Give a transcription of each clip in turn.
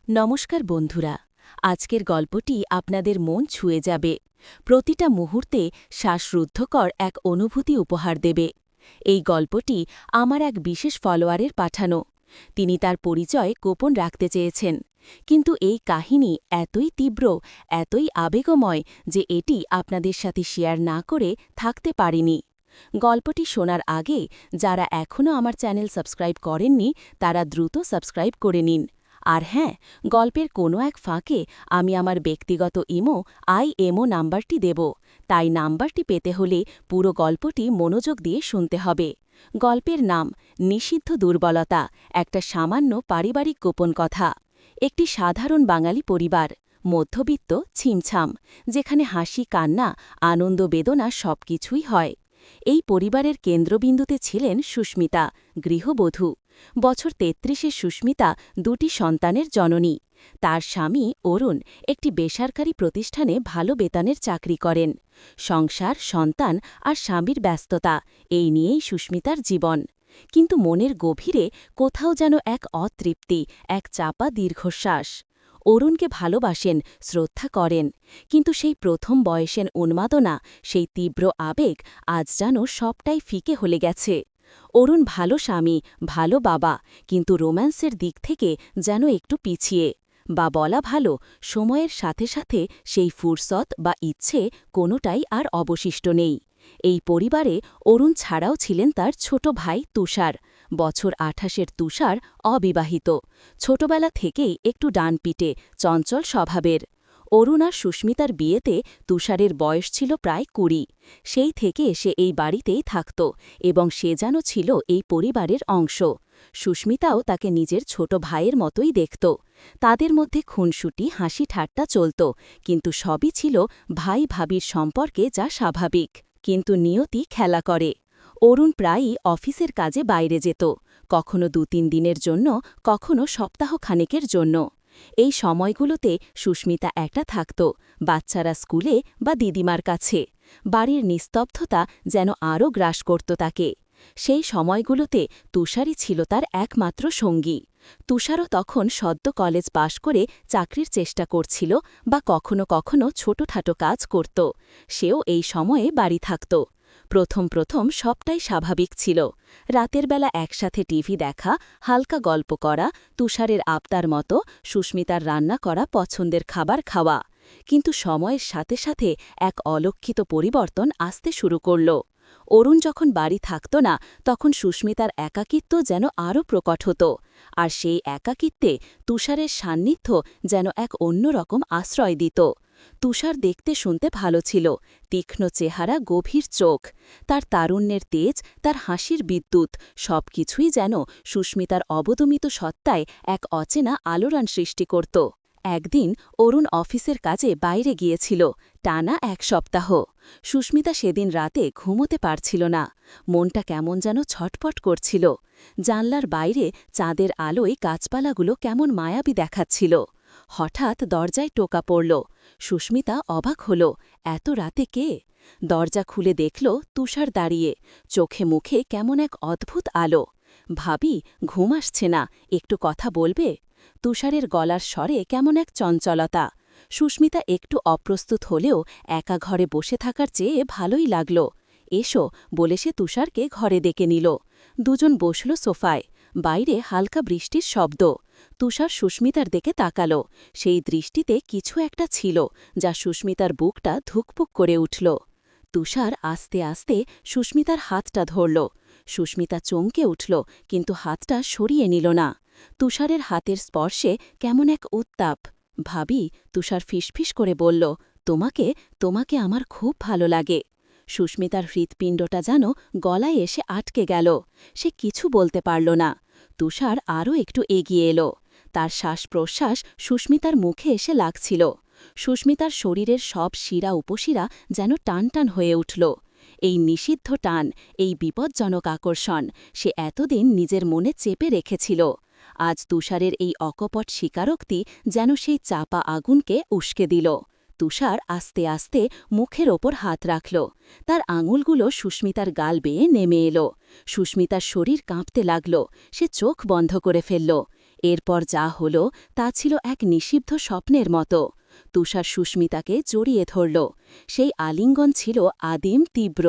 নমস্কার বন্ধুরা, আজকের গল্পটি আপনাদের মন ছুঁয়ে যাবে। প্রতিটা মুহূর্তে শ্বাসরুদ্ধকর এক অনুভূতি উপহার দেবে। এই গল্পটি আমার এক বিশেষ ফলোয়ারের পাঠানো। তিনি তার পরিচয় গোপন রাখতে চেয়েছেন, কিন্তু এই কাহিনী এতই তীব্র, এতই আবেগময় যে এটি আপনাদের সাথে শেয়ার না করে থাকতে পারিনি। গল্পটি শোনার আগে যারা এখনও আমার চ্যানেল সাবস্ক্রাইব করেননি তারা দ্রুত সাবস্ক্রাইব করে নিন। আর হ্যাঁ, গল্পের কোনো এক ফাঁকে আমি আমার ব্যক্তিগত IMO নাম্বারটি দেব, তাই নাম্বারটি পেতে হলে পুরো গল্পটি মনোযোগ দিয়ে শুনতে হবে। গল্পের নাম নিষিদ্ধ দুর্বলতা, একটা সামান্য পারিবারিক গোপন কথা। একটি সাধারণ বাঙালি পরিবার, মধ্যবিত্ত, ছিমছাম, যেখানে হাসি, কান্না, আনন্দ, বেদনা সবকিছুই হয়। এই পরিবারের কেন্দ্রবিন্দুতে ছিলেন সুস্মিতা, গৃহবধূ। বছর ৩৩-এ সুস্মিতা দুটি সন্তানের জননী। তার স্বামী অরুণ একটি বেসরকারি প্রতিষ্ঠানে ভালো বেতনের চাকরি করেন। সংসার, সন্তান আর স্বামীর ব্যস্ততা, এই নিয়েই সুস্মিতার জীবন। কিন্তু মনের গভীরে কোথাও যেন এক অতৃপ্তি, এক চাপা দীর্ঘশ্বাস। অরুণকে ভালোবাসেন, শ্রদ্ধা করেন, কিন্তু সেই প্রথম বয়সের উন্মাদনা, সেই তীব্র আবেগ আজ যেন সবটাই ফিকে হলে গেছে। অরুণ ভালো স্বামী, ভালো বাবা, কিন্তু রোম্যান্সের দিক থেকে যেন একটু পিছিয়ে। বা বলা ভালো, সময়ের সাথে সাথে সেই ফুরসত বা ইচ্ছে কোনোটাই আর অবশিষ্ট নেই। এই পরিবারে অরুণ ছাড়াও ছিলেন তার ছোট ভাই তুষার। বছর ২৮-এর তুষার অবিবাহিত, ছোটবেলা থেকেই একটু ডানপিটে, চঞ্চল স্বভাবের। অরুণ আর সুস্মিতার বিয়েতে তুষারের বয়স ছিল প্রায় ২০। সেই থেকে সে এই বাড়িতেই থাকত এবং সে যেন ছিল এই পরিবারের অংশ। সুস্মিতাও তাকে নিজের ছোট ভাইয়ের মতোই দেখত। তাদের মধ্যে খুনসুটি, হাসি ঠাট্টা চলত, কিন্তু সবই ছিল ভাই ভাবির সম্পর্কে, যা স্বাভাবিক। কিন্তু নিয়তি খেলা করে। অরুণ প্রায়ই অফিসের কাজে বাইরে যেত, কখনো ২-৩ দিনের জন্য, কখনো সপ্তাহখানেকের জন্য। এই সময়গুলোতে সুস্মিতা একা থাকত, বাচ্চারা স্কুলে বা দিদিমার কাছে। বাড়ির নিস্তব্ধতা যেন আরও গ্রাস করত তাকে। সেই সময়গুলোতে তুষারই ছিল তার একমাত্র সঙ্গী। তুষারও তখন সদ্য কলেজ পাশ করে চাকরির চেষ্টা করছিল বা কখনো কখনো ছোটখাটো কাজ করত। সেও এই সময়ে বাড়ি থাকত। প্রথম সবটাই স্বাভাবিক ছিল। রাতের বেলা একসাথে টিভি দেখা, হালকা গল্প করা, তুষারের আবদার মতো সুস্মিতার রান্না করা পছন্দের খাবার খাওয়া। কিন্তু সময়ের সাথে সাথে এক অলক্ষিত পরিবর্তন আসতে শুরু করল। অরুণ যখন বাড়ি থাকত না, তখন সুস্মিতার একাকিত্ব যেন আরও প্রকট হতো। আর সেই একাকিত্বে তুষারের সান্নিধ্য যেন এক অন্যরকম আশ্রয় দিত। তুষার দেখতে শুনতে ভালো ছিল, তীক্ষ্ণ চেহারা, গভীর চোখ। তার তারুণ্যের তেজ, তার হাসির বিদ্যুৎ, সবকিছুই যেন সুস্মিতার অবদমিত সত্তায় এক অচেনা আলোড়ন সৃষ্টি করত। একদিন অরুণ অফিসের কাজে বাইরে গিয়েছিল, টানা ১ সপ্তাহ। সুস্মিতা সেদিন রাতে ঘুমোতে পারছিল না, মনটা কেমন যেন ছটপট করছিল। জানলার বাইরে চাঁদের আলোয় গাছপালাগুলো কেমন মায়াবী দেখাচ্ছিল। হঠাৎ দরজায় টোকা পড়ল। সুস্মিতা অবাক হল, এত রাতে কে? দরজা খুলে দেখল তুষার দাঁড়িয়ে, চোখে মুখে কেমন এক অদ্ভুত আলো। ভাবি, ঘুম আসছে না, একটু কথা বলবে? তুষারের গলার স্বরে কেমন এক চঞ্চলতা। সুস্মিতা একটু অপ্রস্তুত হলেও একা ঘরে বসে থাকার চেয়ে ভালোই লাগল। এসো বলে সে তুষারকে ঘরে ডেকে নিল। দুজন বসল সোফায়। বাইরে হালকা বৃষ্টির শব্দ। তুষার সুস্মিতার দিকে তাকাল। সেই দৃষ্টিতে কিছু একটা ছিল যা সুস্মিতার বুকটা ধুকপুক করে উঠল। তুষার আস্তে আস্তে সুস্মিতার হাতটা ধরল। সুস্মিতা চমকে উঠল, কিন্তু হাতটা সরিয়ে নিল না। তুষারের হাতের স্পর্শে কেমন এক উত্তাপ। ভাবি, তুষার ফিসফিস করে বলল, তোমাকে আমার খুব ভালো লাগে। সুস্মিতার হৃৎপিণ্ডটা যেন গলায় এসে আটকে গেল। সে কিছু বলতে পারল না। তুষার আরও একটু এগিয়ে এলো। তার শ্বাস-প্রশ্বাস সুস্মিতার মুখে এসে লাগছিল। সুস্মিতার শরীরের সব শিরা উপশিরা যেন টানটান হয়ে উঠল। এই নিষিদ্ধ টান, এই বিপজ্জনক আকর্ষণ সে এতদিন নিজের মনে চেপে রেখেছিল। আজ তুষারের এই অকপট স্বীকারোক্তি যেন সেই চাপা আগুনকে উস্কে দিল। তুষার আস্তে আস্তে মুখের ওপর হাত রাখল। তার আঙুলগুলো সুস্মিতার গাল বেয়ে নেমে এলো। সুস্মিতার শরীর কাঁপতে লাগল। সে চোখ বন্ধ করে ফেলল। এরপর যা হল তা ছিল এক নিষিদ্ধ স্বপ্নের মতো। তুষার সুস্মিতাকে জড়িয়ে ধরল। সেই আলিঙ্গন ছিল আদিম, তীব্র।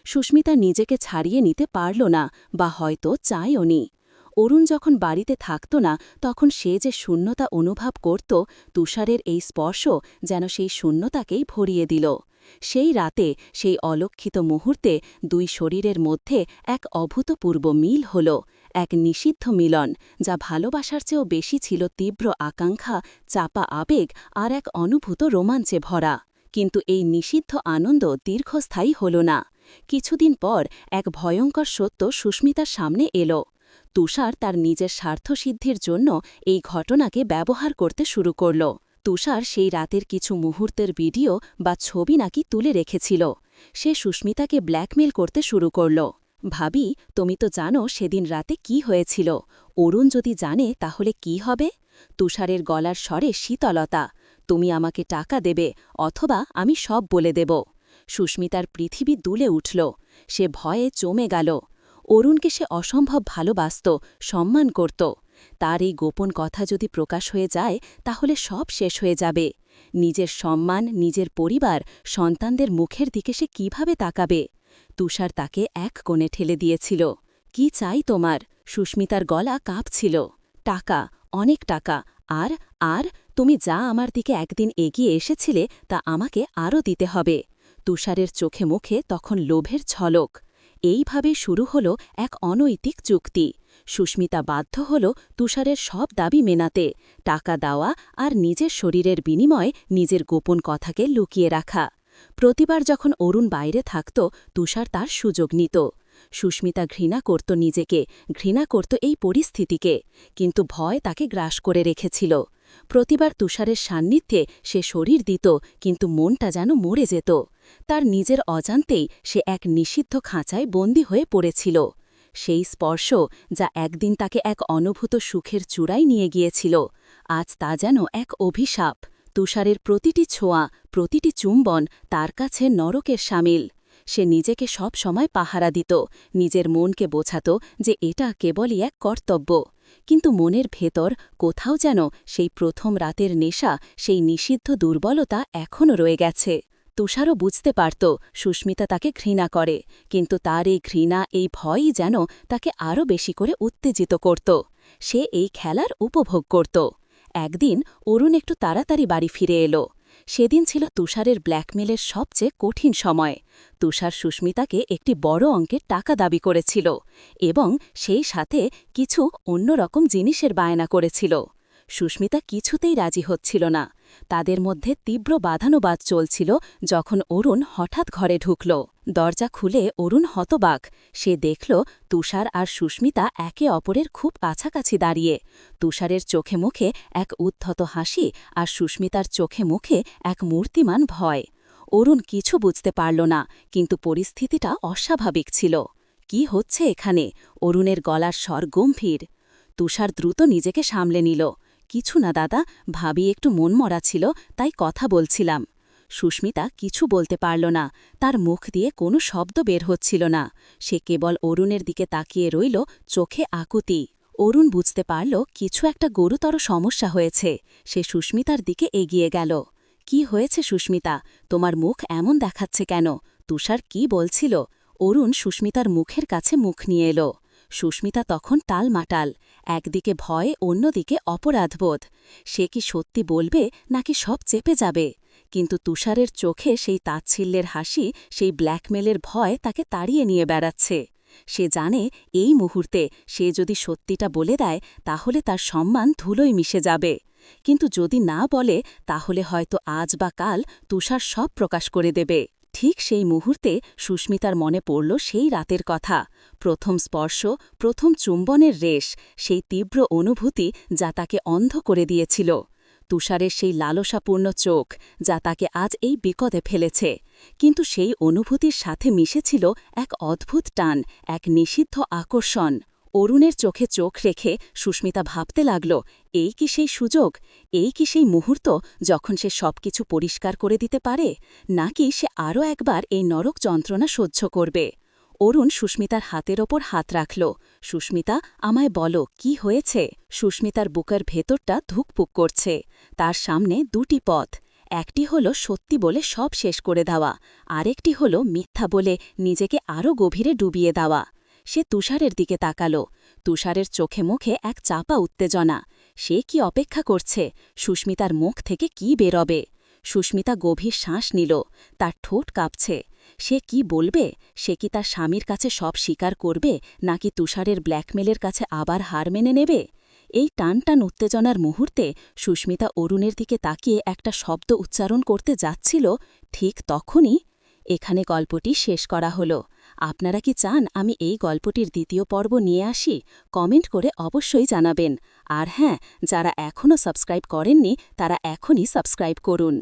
সুস্মিতা নিজেকে ছাড়িয়ে নিতে পারল না, বা হয়তো চায়ও নি। অরুণ যখন বাড়িতে থাকত না, তখন সে যে শূন্যতা অনুভব করত, তুষারের এই স্পর্শ যেন সেই শূন্যতাকেই ভরিয়ে দিল। সেই রাতে, সেই অলক্ষিত মুহূর্তে দুই শরীরের মধ্যে এক অভূতপূর্ব মিল হল, এক নিষিদ্ধ মিলন, যা ভালোবাসার চেয়েও বেশি ছিল তীব্র আকাঙ্ক্ষা, চাপা আবেগ আর এক অনুভূত রোমাঞ্চে ভরা। কিন্তু এই নিষিদ্ধ আনন্দ দীর্ঘস্থায়ী হল না। কিছুদিন পর এক ভয়ঙ্কর সত্য সুস্মিতার সামনে এল। তুষার তার নিজের স্বার্থসিদ্ধির জন্য এই ঘটনাকে ব্যবহার করতে শুরু করল। তুষার সেই রাতের কিছু মুহূর্তের ভিডিও বা ছবি নাকি তুলে রেখেছিল। সে সুস্মিতাকে ব্ল্যাকমেল করতে শুরু করল। ভাবি, তুমি তো জানো সেদিন রাতে কি হয়েছিল। অরুণ যদি জানে তাহলে কি হবে? তুষারের গলার স্বরে শীতলতা। তুমি আমাকে টাকা দেবে, অথবা আমি সব বলে দেব। সুস্মিতার পৃথিবী দুলে উঠল। সে ভয়ে জমে গেল। অরুণকে সে অসম্ভব ভালোবাসত, সম্মান করত। তার এই গোপন কথা যদি প্রকাশ হয়ে যায়, তাহলে সব শেষ হয়ে যাবে। নিজের সম্মান, নিজের পরিবার, সন্তানদের মুখের দিকে সে কিভাবে তাকাবে? তুষার তাকে এক কোণে ঠেলে দিয়েছিল। কি চাই তোমার? সুস্মিতার গলা কাঁপছিল। টাকা, অনেক টাকা। আর আর তুমি যা আমার দিকে একদিন এগিয়ে এসেছিলে তা আমাকে আরও দিতে হবে। তুষারের চোখে মুখে তখন লোভের ঝলক। এইভাবে শুরু হল এক অনৈতিক চুক্তি। সুস্মিতা বাধ্য হল তুষারের সব দাবি মেনাতে, টাকা দেওয়া আর নিজের শরীরের বিনিময়ে নিজের গোপন কথাকে লুকিয়ে রাখা। প্রতিবার যখন অরুণ বাইরে থাকত, তুষার তার সুযোগ নিত। সুস্মিতা ঘৃণা করত নিজেকে, ঘৃণা করত এই পরিস্থিতিকে, কিন্তু ভয় তাকে গ্রাস করে রেখেছিল। প্রতিবার তুষারের সান্নিধ্যে সে শরীর দিত, কিন্তু মনটা যেন মরে যেত। তার নিজের অজান্তেই সে এক নিষিদ্ধ খাঁচায় বন্দী হয়ে পড়েছিল। সেই স্পর্শ, যা একদিন তাকে এক অনুভূত সুখের চূড়ায় নিয়ে গিয়েছিল, আজ তা যেন এক অভিশাপ। তুষারের প্রতিটি ছোঁয়া, প্রতিটি চুম্বন তার কাছে নরকের শামিল। সে নিজেকে সব সময় পাহারা দিত, নিজের মনকে বোঝাত যে এটা কেবলই এক কর্তব্য। কিন্তু মনের ভেতর কোথাও যেন সেই প্রথম রাতের নেশা, সেই নিষিদ্ধ দুর্বলতা এখনও রয়ে গেছে। তুষারও বুঝতে পারত সুস্মিতা তাকে ঘৃণা করে, কিন্তু তার এই ঘৃণা, এই ভয়ই যেন তাকে আরও বেশি করে উত্তেজিত করত। সে এই খেলার উপভোগ করত। একদিন অরুণ একটু তাড়াতাড়ি বাড়ি ফিরে এলো। সেদিন ছিল তুষারের ব্ল্যাকমেলের সবচেয়ে কঠিন সময়। তুষার সুস্মিতাকে একটি বড় অঙ্কের টাকা দাবি করেছিল, এবং সেই সাথে কিছু অন্যরকম জিনিসের বায়না করেছিল। সুস্মিতা কিছুতেই রাজি হচ্ছিল না। তাদের মধ্যে তীব্র বাদানুবাদ চলছিল যখন অরুণ হঠাৎ ঘরে ঢুকল। দরজা খুলে অরুণ হতবাক। সে দেখল তুষার আর সুস্মিতা একে অপরের খুব কাছাকাছি দাঁড়িয়ে। তুষারের চোখে মুখে এক উদ্ধত হাসি, আর সুস্মিতার চোখে মুখে এক মূর্তিমান ভয়। অরুণ কিছু বুঝতে পারল না, কিন্তু পরিস্থিতিটা অস্বাভাবিক ছিল। কি হচ্ছে এখানে? অরুণের গলার স্বর গম্ভীর। তুষার দ্রুত নিজেকে সামলে নিল। কিছু না দাদা, ভাবি একটু মনমরা ছিল, তাই কথা বলছিলাম। সুস্মিতা কিছু বলতে পারল না। তার মুখ দিয়ে কোনো শব্দ বের হচ্ছিল না। সে কেবল অরুণের দিকে তাকিয়ে রইল, চোখে আকুতি। অরুণ বুঝতে পারল কিছু একটা গুরুতর সমস্যা হয়েছে। সে সুস্মিতার দিকে এগিয়ে গেল। কি হয়েছে সুস্মিতা? তোমার মুখ এমন দেখাচ্ছে কেন? তুষার কি বলছিল? অরুণ সুস্মিতার মুখের কাছে মুখ নিয়ে এলো। সুস্মিতা তখন টালমাটাল, একদিকে ভয়, অন্যদিকে অপরাধবোধ। সে কি সত্যি বলবে, নাকি সব চেপে যাবে? কিন্তু তুষারের চোখে সেই তাচ্ছিল্যের হাসি, সেই ব্ল্যাকমেলের ভয় তাকে তাড়িয়ে নিয়ে বেড়াচ্ছে। সে জানে এই মুহূর্তে সে যদি সত্যিটা বলে দেয়, তাহলে তার সম্মান ধুলোয় মিশে যাবে। কিন্তু যদি না বলে, তাহলে হয়তো আজ বা কাল তুষার সব প্রকাশ করে দেবে। ঠিক সেই মুহূর্তে সুস্মিতার মনে পড়ল সেই রাতের কথা। প্রথম স্পর্শ, প্রথম চুম্বনের রেশ, সেই তীব্র অনুভূতি যা তাকে অন্ধ করে দিয়েছিল। তুষারের সেই লালসাপূর্ণ চোখ, যা তাকে আজ এই বিপদে ফেলেছে। কিন্তু সেই অনুভূতির সাথে মিশেছিল এক অদ্ভুত টান, এক নিষিদ্ধ আকর্ষণ। অরুণের চোখে চোখ রেখে সুস্মিতা ভাবতে লাগল, এই কি সেই সুযোগ? এই কি সেই মুহূর্ত যখন সে সবকিছু পরিষ্কার করে দিতে পারে? নাকি সে আরও একবার এই নরক যন্ত্রণা সহ্য করবে? অরুণ সুস্মিতার হাতের ওপর হাত রাখল। সুস্মিতা, আমায় বলো, কি হয়েছে? সুস্মিতার বুকের ভেতরটা ধুকপুক করছে। তার সামনে দুটি পথ। একটি হল সত্যি বলে সব শেষ করে দেওয়া, আরেকটি হল মিথ্যা বলে নিজেকে আরও গভীরে ডুবিয়ে দেওয়া। সে তুষারের দিকে তাকাল। তুষারের চোখে মুখে এক চাপা উত্তেজনা। সে কি অপেক্ষা করছে? সুস্মিতার মুখ থেকে কি বেরোবে? সুস্মিতা গভীর শ্বাস নিল। তার ঠোঁট কাঁপছে। সে কি বলবে? সে কি তার স্বামীর কাছে সব স্বীকার করবে, নাকি তুষারের ব্ল্যাকমেলের কাছে আবার হার মেনে নেবে? এই টানটান উত্তেজনার মুহূর্তে সুস্মিতা অরুণের দিকে তাকিয়ে একটা শব্দ উচ্চারণ করতে যাচ্ছিল। ঠিক তখনই এখানে গল্পটি শেষ করা হলো। আপনারা কি চান আমি এই গল্পটির দ্বিতীয় পর্ব নিয়ে আসি? কমেন্ট করে অবশ্যই জানাবেন। আর হ্যাঁ, যারা এখনও সাবস্ক্রাইব করেননি তারা এখনই সাবস্ক্রাইব করুন।